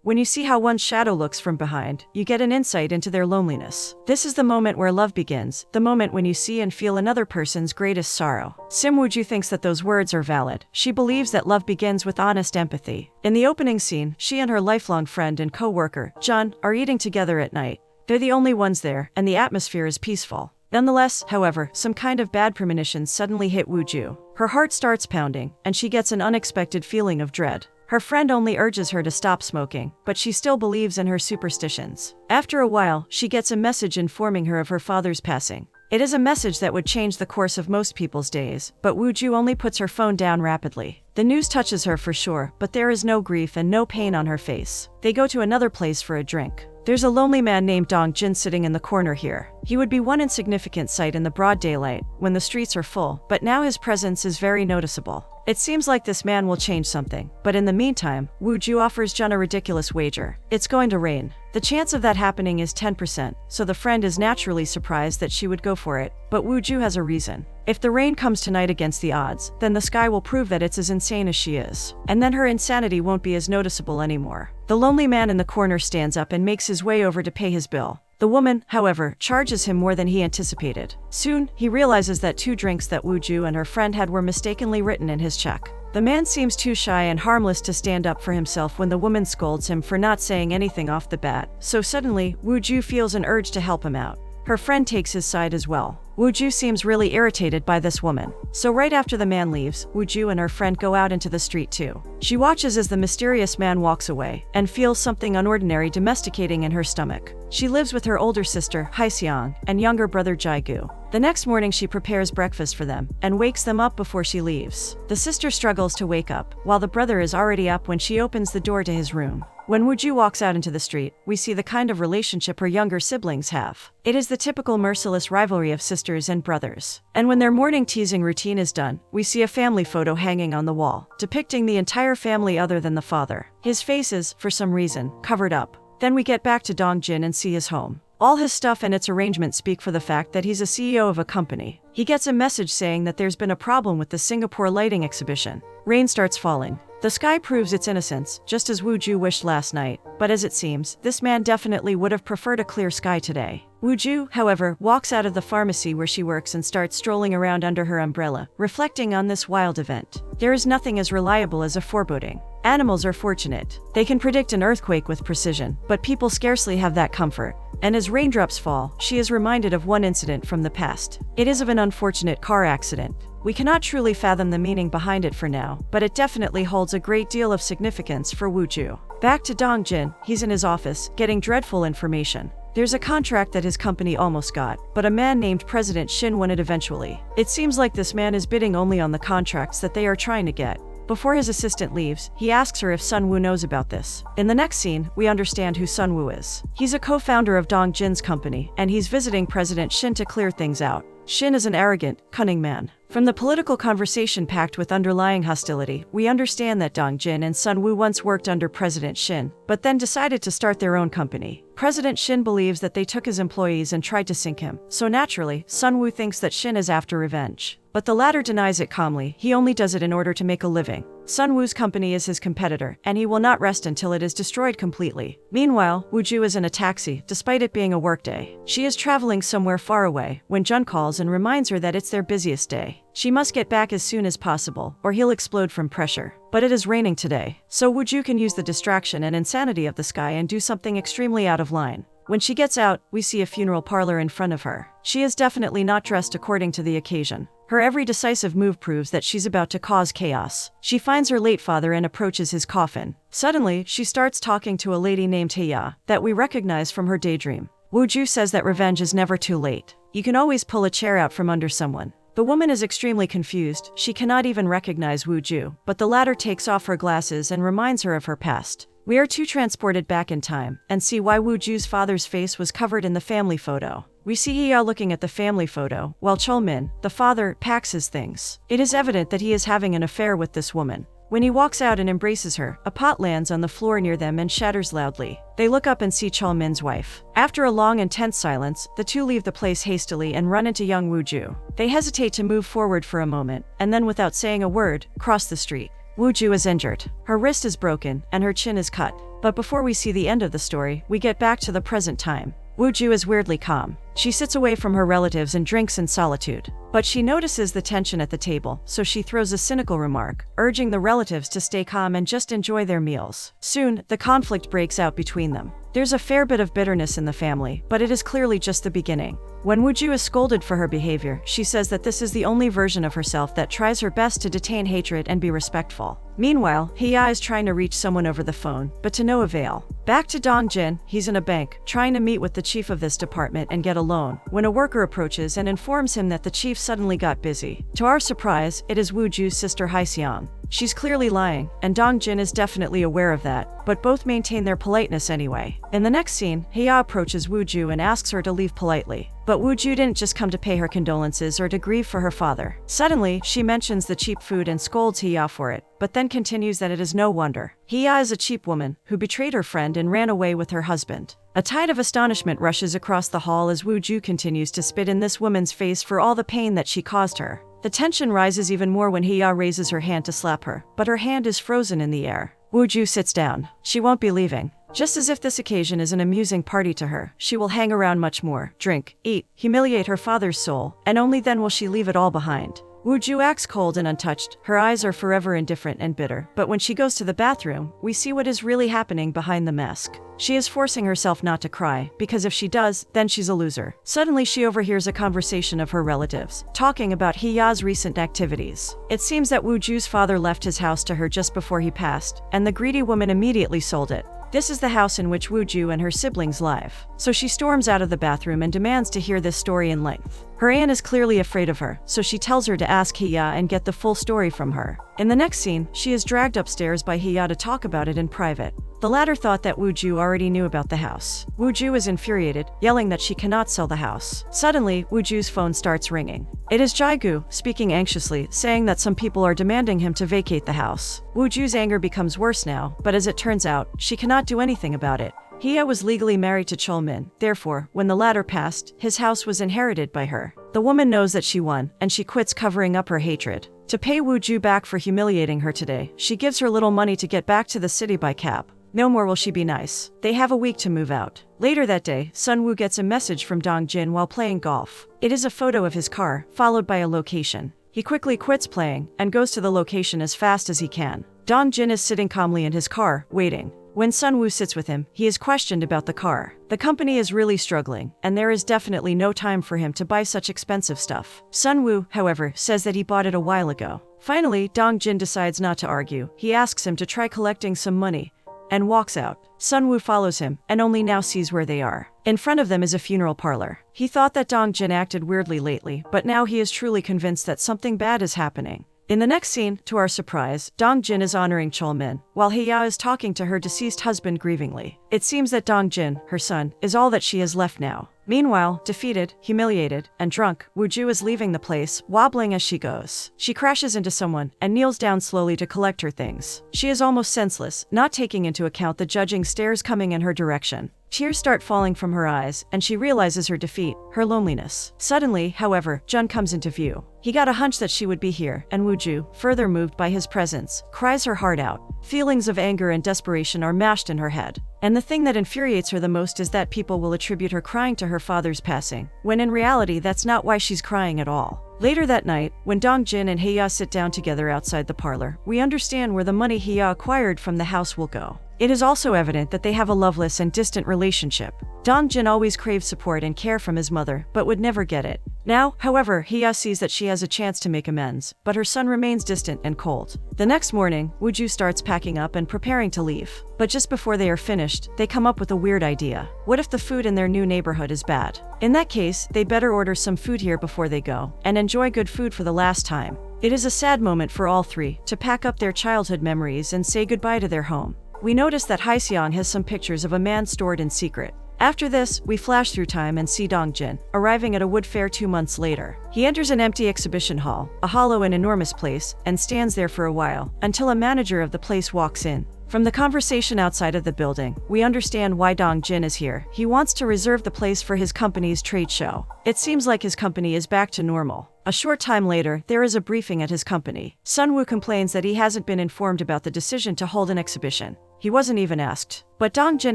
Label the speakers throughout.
Speaker 1: When you see how one's shadow looks from behind, you get an insight into their loneliness. This is the moment where love begins, the moment when you see and feel another person's greatest sorrow. Sim Woo-ju thinks that those words are valid. She believes that love begins with honest empathy. In the opening scene, she and her lifelong friend and co-worker, Jun, are eating together at night. They're the only ones there, and the atmosphere is peaceful. Nonetheless, however, some kind of bad premonitions suddenly hit Woo-ju. Her heart starts pounding, and she gets an unexpected feeling of dread. Her friend only urges her to stop smoking, but she still believes in her superstitions. After a while, she gets a message informing her of her father's passing. It is a message that would change the course of most people's days, but Woo-ju only puts her phone down rapidly. The news touches her for sure, but there is no grief and no pain on her face. They go to another place for a drink. There's a lonely man named Dong-jin sitting in the corner here. He would be one insignificant sight in the broad daylight, when the streets are full, but now his presence is very noticeable. It seems like this man will change something, but in the meantime, Woo-ju offers Jun a ridiculous wager. It's going to rain. The chance of that happening is 10%, so the friend is naturally surprised that she would go for it, but Woo-ju has a reason. If the rain comes tonight against the odds, then the sky will prove that it's as insane as she is. And then her insanity won't be as noticeable anymore. The lonely man in the corner stands up and makes his way over to pay his bill. The woman, however, charges him more than he anticipated. Soon, he realizes that 2 drinks that Woo-ju and her friend had were mistakenly written in his check. The man seems too shy and harmless to stand up for himself when the woman scolds him for not saying anything off the bat. So suddenly, Woo-ju feels an urge to help him out. Her friend takes his side as well. Woo-ju seems really irritated by this woman. So right after the man leaves, Woo-ju and her friend go out into the street too. She watches as the mysterious man walks away, and feels something unordinary domesticating in her stomach. She lives with her older sister, Hae-seong, and younger brother Jae-gu. The next morning she prepares breakfast for them, and wakes them up before she leaves. The sister struggles to wake up, while the brother is already up when she opens the door to his room. When Woo-ju walks out into the street, we see the kind of relationship her younger siblings have. It is the typical merciless rivalry of sisters and brothers. And when their morning teasing routine is done, we see a family photo hanging on the wall, depicting the entire family other than the father. His face is, for some reason, covered up. Then we get back to Dong-jin and see his home. All his stuff and its arrangement speak for the fact that he's a CEO of a company. He gets a message saying that there's been a problem with the Singapore lighting exhibition. Rain starts falling. The sky proves its innocence, just as Woo-ju wished last night, but as it seems, this man definitely would have preferred a clear sky today. Woo-ju, however, walks out of the pharmacy where she works and starts strolling around under her umbrella, reflecting on this wild event. There is nothing as reliable as a foreboding. Animals are fortunate. They can predict an earthquake with precision, but people scarcely have that comfort. And as raindrops fall, she is reminded of one incident from the past. It is of an unfortunate car accident. We cannot truly fathom the meaning behind it for now, but it definitely holds a great deal of significance for Woo-ju. Back to Dong-jin, he's in his office, getting dreadful information. There's a contract that his company almost got, but a man named President Shin won it eventually. It seems like this man is bidding only on the contracts that they are trying to get. Before his assistant leaves, he asks her if Sun-woo knows about this. In the next scene, we understand who Sun-woo is. He's a co-founder of Dong-jin's company, and he's visiting President Shin to clear things out. Shin is an arrogant, cunning man. From the political conversation packed with underlying hostility, we understand that Dong-jin and Sun-woo once worked under President Shin, but then decided to start their own company. President Shin believes that they took his employees and tried to sink him, so naturally, Sun-woo thinks that Shin is after revenge. But the latter denies it calmly. He only does it in order to make a living. Sun-woo's company is his competitor, and he will not rest until it is destroyed completely. Meanwhile, Woo-ju is in a taxi, despite it being a workday. She is traveling somewhere far away, when Jun calls and reminds her that it's their busiest day. She must get back as soon as possible, or he'll explode from pressure. But it is raining today, so Woo-ju can use the distraction and insanity of the sky and do something extremely out of line. When she gets out, we see a funeral parlor in front of her. She is definitely not dressed according to the occasion. Her every decisive move proves that she's about to cause chaos. She finds her late father and approaches his coffin. Suddenly, she starts talking to a lady named Taeya that we recognize from her daydream. Woo-ju says that revenge is never too late. You can always pull a chair out from under someone. The woman is extremely confused. She cannot even recognize Woo-ju, but the latter takes off her glasses and reminds her of her past. We are too transported back in time and see why Woo-ju's father's face was covered in the family photo. We see Hee-ah looking at the family photo, while Chol-min, the father, packs his things. It is evident that he is having an affair with this woman. When he walks out and embraces her, a pot lands on the floor near them and shatters loudly. They look up and see Chol-min's wife. After a long and tense silence, the two leave the place hastily and run into young Woo-ju. They hesitate to move forward for a moment, and then without saying a word, cross the street. Woo-ju is injured. Her wrist is broken, and her chin is cut. But before we see the end of the story, we get back to the present time. Woo-ju is weirdly calm. She sits away from her relatives and drinks in solitude. But she notices the tension at the table, so she throws a cynical remark, urging the relatives to stay calm and just enjoy their meals. Soon, the conflict breaks out between them. There's a fair bit of bitterness in the family, but it is clearly just the beginning. When Woo-ju is scolded for her behavior, she says that this is the only version of herself that tries her best to detain hatred and be respectful. Meanwhile, Hee-ah is trying to reach someone over the phone, but to no avail. Back to Dong-jin, he's in a bank, trying to meet with the chief of this department and get a loan, when a worker approaches and informs him that the chief suddenly got busy. To our surprise, it is Woo-ju's sister Hye-seong. She's clearly lying, and Dong-jin is definitely aware of that, but both maintain their politeness anyway. In the next scene, Hee-ah approaches Woo-ju and asks her to leave politely. But Woo-ju didn't just come to pay her condolences or to grieve for her father. Suddenly, she mentions the cheap food and scolds Hee-ah for it, but then continues that it is no wonder. Hee-ah is a cheap woman who betrayed her friend and ran away with her husband. A tide of astonishment rushes across the hall as Woo-ju continues to spit in this woman's face for all the pain that she caused her. The tension rises even more when Hee-ah raises her hand to slap her, but her hand is frozen in the air. Woo-ju sits down. She won't be leaving. Just as if this occasion is an amusing party to her, she will hang around much more, drink, eat, humiliate her father's soul, and only then will she leave it all behind. Woo-ju acts cold and untouched. Her eyes are forever indifferent and bitter, but when she goes to the bathroom, we see what is really happening behind the mask. She is forcing herself not to cry, because if she does, then she's a loser. Suddenly she overhears a conversation of her relatives, talking about Hee-ah's recent activities. It seems that Woo-ju's father left his house to her just before he passed, and the greedy woman immediately sold it. This is the house in which Woo-ju and her siblings live. So she storms out of the bathroom and demands to hear this story in length. Her aunt is clearly afraid of her, so she tells her to ask Hee-ah and get the full story from her. In the next scene, she is dragged upstairs by Hee-ah to talk about it in private. The latter thought that Woo-ju already knew about the house. Woo-ju is infuriated, yelling that she cannot sell the house. Suddenly, Woo-ju's phone starts ringing. It is Jae-gu, speaking anxiously, saying that some people are demanding him to vacate the house. Woo-ju's anger becomes worse now, but as it turns out, she cannot do anything about it. Hee-ah was legally married to Chol-min, therefore, when the latter passed, his house was inherited by her. The woman knows that she won, and she quits covering up her hatred. To pay Woo-ju back for humiliating her today, she gives her little money to get back to the city by cab. No more will she be nice. They have a week to move out. Later that day, Sun-woo gets a message from Dong-jin while playing golf. It is a photo of his car, followed by a location. He quickly quits playing, and goes to the location as fast as he can. Dong-jin is sitting calmly in his car, waiting. When Sun-woo sits with him, he is questioned about the car. The company is really struggling, and there is definitely no time for him to buy such expensive stuff. Sun-woo, however, says that he bought it a while ago. Finally, Dong-jin decides not to argue. He asks him to try collecting some money, and walks out. Sun-woo follows him, and only now sees where they are. In front of them is a funeral parlor. He thought that Dong-jin acted weirdly lately, but now he is truly convinced that something bad is happening. In the next scene, to our surprise, Dong-jin is honoring Chol-min, while Hee-ah is talking to her deceased husband grievingly. It seems that Dong-jin, her son, is all that she has left now. Meanwhile, defeated, humiliated, and drunk, Woo-ju is leaving the place, wobbling as she goes. She crashes into someone and kneels down slowly to collect her things. She is almost senseless, not taking into account the judging stares coming in her direction. Tears start falling from her eyes, and she realizes her defeat, her loneliness. Suddenly, however, Jun comes into view. He got a hunch that she would be here, and Woo-ju, further moved by his presence, cries her heart out. Feelings of anger and desperation are mashed in her head. And the thing that infuriates her the most is that people will attribute her crying to her father's passing, when in reality that's not why she's crying at all. Later that night, when Dong-jin and Hee-ah sit down together outside the parlor, we understand where the money Hee-ah acquired from the house will go. It is also evident that they have a loveless and distant relationship. Dong-jin always craved support and care from his mother, but would never get it. Now, however, Hee-ah sees that she has a chance to make amends, but her son remains distant and cold. The next morning, Woo-ju starts packing up and preparing to leave. But just before they are finished, they come up with a weird idea. What if the food in their new neighborhood is bad? In that case, they better order some food here before they go, and enjoy good food for the last time. It is a sad moment for all three, to pack up their childhood memories and say goodbye to their home. We notice that Hye-seong has some pictures of a man stored in secret. After this, we flash through time and see Dong-jin, arriving at a wood fair 2 months later. He enters an empty exhibition hall, a hollow and enormous place, and stands there for a while, until a manager of the place walks in. From the conversation outside of the building, we understand why Dong Jin is here. He wants to reserve the place for his company's trade show. It seems like his company is back to normal. A short time later, there is a briefing at his company. Sun-woo complains that he hasn't been informed about the decision to hold an exhibition. He wasn't even asked. But Dong Jin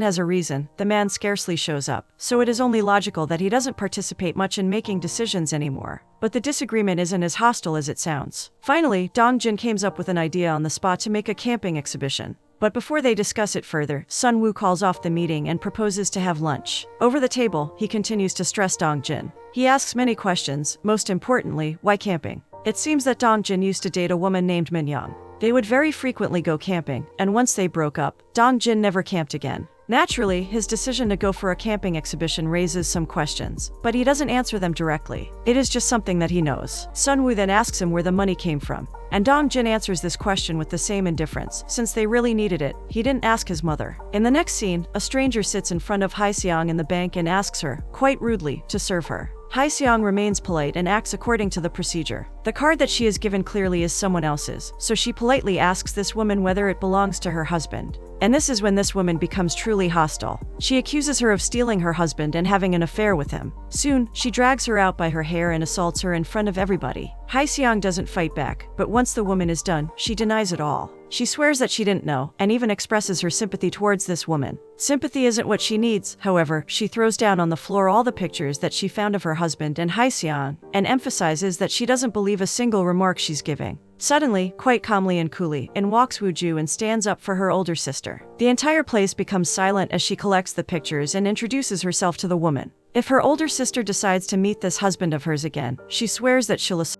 Speaker 1: has a reason. The man scarcely shows up, so it is only logical that he doesn't participate much in making decisions anymore. But the disagreement isn't as hostile as it sounds. Finally, Dong Jin comes up with an idea on the spot to make a camping exhibition. But before they discuss it further, Sun-woo calls off the meeting and proposes to have lunch. Over the table, he continues to stress Dong Jin. He asks many questions, most importantly, why camping? It seems that Dong Jin used to date a woman named Min Young. They would very frequently go camping, and once they broke up, Dong Jin never camped again. Naturally, his decision to go for a camping exhibition raises some questions, but he doesn't answer them directly. It is just something that he knows. Sun-woo then asks him where the money came from, and Dong Jin answers this question with the same indifference. Since they really needed it, he didn't ask his mother. In the next scene, a stranger sits in front of Hae-seong in the bank and asks her, quite rudely, to serve her. Hae-seong remains polite and acts according to the procedure. The card that she is given clearly is someone else's, so she politely asks this woman whether it belongs to her husband. And this is when this woman becomes truly hostile. She accuses her of stealing her husband and having an affair with him. Soon, she drags her out by her hair and assaults her in front of everybody. Hae-seong doesn't fight back, but once the woman is done, she denies it all. She swears that she didn't know, and even expresses her sympathy towards this woman. Sympathy isn't what she needs, however. She throws down on the floor all the pictures that she found of her husband and Hae-seong, and emphasizes that she doesn't believe a single remark she's giving. Suddenly, quite calmly and coolly, in walks Woo-ju and stands up for her older sister. The entire place becomes silent as she collects the pictures and introduces herself to the woman. If her older sister decides to meet this husband of hers again, she swears that she'll assault.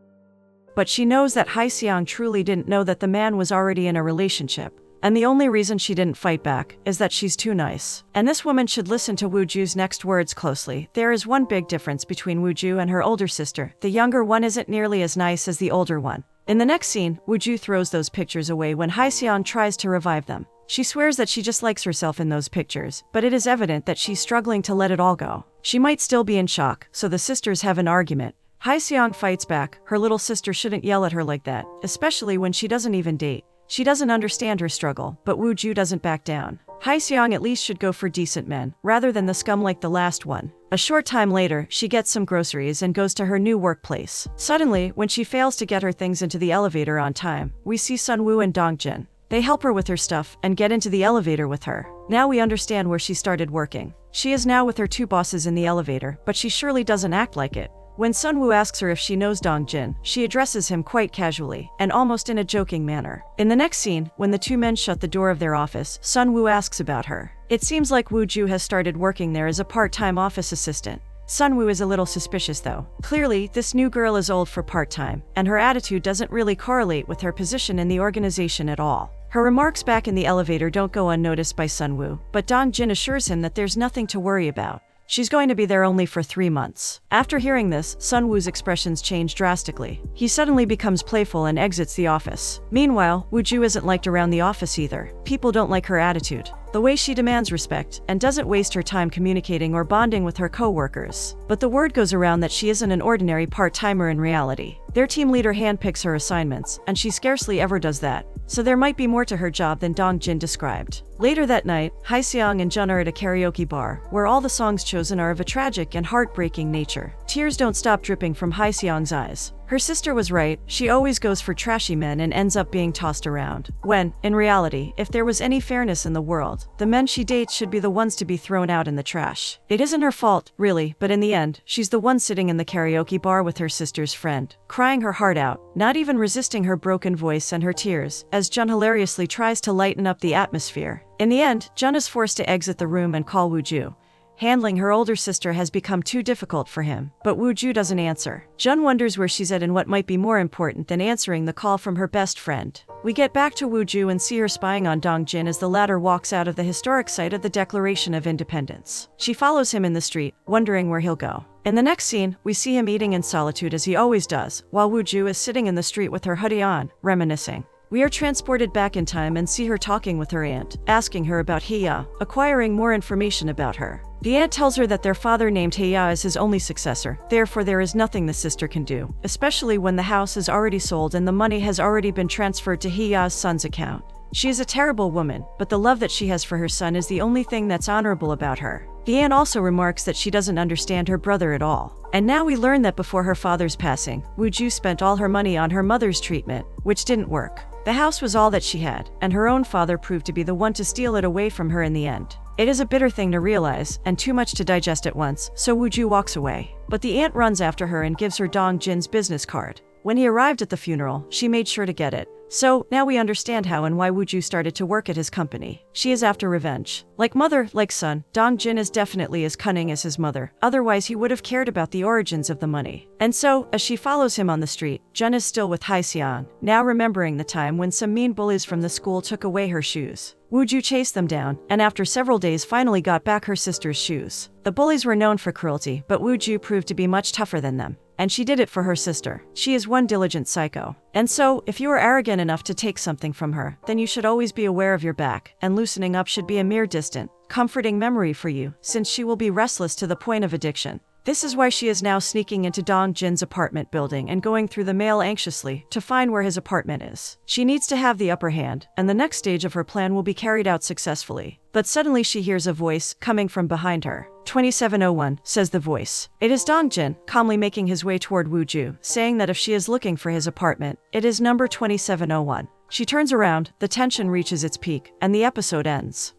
Speaker 1: But she knows that Hae-seong truly didn't know that the man was already in a relationship. And the only reason she didn't fight back is that she's too nice. And this woman should listen to Woo-ju's next words closely. There is one big difference between Woo-ju and her older sister. The younger one isn't nearly as nice as the older one. In the next scene, Woo-ju throws those pictures away when Hae-seong tries to revive them. She swears that she just likes herself in those pictures, but it is evident that she's struggling to let it all go. She might still be in shock, so the sisters have an argument. Hae-seong fights back. Her little sister shouldn't yell at her like that, especially when she doesn't even date. She doesn't understand her struggle, but Woo-ju doesn't back down. Hae-seong at least should go for decent men, rather than the scum like the last one. A short time later, she gets some groceries and goes to her new workplace. Suddenly, when she fails to get her things into the elevator on time, we see Sun-woo and Dong Jin. They help her with her stuff and get into the elevator with her. Now we understand where she started working. She is now with her two bosses in the elevator, but she surely doesn't act like it. When Sun-woo asks her if she knows Dong Jin, she addresses him quite casually, and almost in a joking manner. In the next scene, when the two men shut the door of their office, Sun-woo asks about her. It seems like Woo-ju has started working there as a part-time office assistant. Sun-woo is a little suspicious though. Clearly, this new girl is old for part-time, and her attitude doesn't really correlate with her position in the organization at all. Her remarks back in the elevator don't go unnoticed by Sun-woo, but Dong Jin assures him that there's nothing to worry about. She's going to be there only for 3 months. After hearing this, Sun-woo's expressions change drastically. He suddenly becomes playful and exits the office. Meanwhile, Woo-ju isn't liked around the office either. People don't like her attitude, the way she demands respect, and doesn't waste her time communicating or bonding with her co-workers. But the word goes around that she isn't an ordinary part-timer in reality. Their team leader handpicks her assignments, and she scarcely ever does that. So there might be more to her job than Dong Jin described. Later that night, Hae-seong and Jun are at a karaoke bar, where all the songs chosen are of a tragic and heartbreaking nature. Tears don't stop dripping from Hae-seong's eyes. Her sister was right, she always goes for trashy men and ends up being tossed around. When, in reality, if there was any fairness in the world, the men she dates should be the ones to be thrown out in the trash. It isn't her fault, really, but in the end, she's the one sitting in the karaoke bar with her sister's friend, crying her heart out, not even resisting her broken voice and her tears, as Jun hilariously tries to lighten up the atmosphere. In the end, Jun is forced to exit the room and call Woo-ju. Handling her older sister has become too difficult for him, but Woo-ju doesn't answer. Jun wonders where she's at and what might be more important than answering the call from her best friend. We get back to Woo-ju and see her spying on Dong Jin as the latter walks out of the historic site of the Declaration of Independence. She follows him in the street, wondering where he'll go. In the next scene, we see him eating in solitude as he always does, while Woo-ju is sitting in the street with her hoodie on, reminiscing. We are transported back in time and see her talking with her aunt, asking her about Hee-ya, acquiring more information about her. The aunt tells her that their father named Hee-ya as his only successor, therefore there is nothing the sister can do, especially when the house is already sold and the money has already been transferred to Hee-ya's son's account. She is a terrible woman, but the love that she has for her son is the only thing that's honorable about her. The aunt also remarks that she doesn't understand her brother at all. And now we learn that before her father's passing, Woo-ju spent all her money on her mother's treatment, which didn't work. The house was all that she had, and her own father proved to be the one to steal it away from her in the end. It is a bitter thing to realize, and too much to digest at once, so Woo-ju walks away. But the aunt runs after her and gives her Dong-jin's business card. When he arrived at the funeral, she made sure to get it. So, now we understand how and why Woo-ju started to work at his company. She is after revenge. Like mother, like son, Dong-jin is definitely as cunning as his mother. Otherwise, he would have cared about the origins of the money. And so, as she follows him on the street, Jun is still with Hai-seong, now remembering the time when some mean bullies from the school took away her shoes. Woo-ju chased them down, and after several days finally got back her sister's shoes. The bullies were known for cruelty, but Woo-ju proved to be much tougher than them. And she did it for her sister. She is one diligent psycho. And so, if you are arrogant enough to take something from her, then you should always be aware of your back, and loosening up should be a mere distant, comforting memory for you, since she will be restless to the point of addiction. This is why she is now sneaking into Dong-jin's apartment building and going through the mail anxiously to find where his apartment is. She needs to have the upper hand, and the next stage of her plan will be carried out successfully. But suddenly she hears a voice coming from behind her. 2701, says the voice. It is Dong-jin, calmly making his way toward Woo-ju, saying that if she is looking for his apartment, it is number 2701. She turns around, the tension reaches its peak, and the episode ends.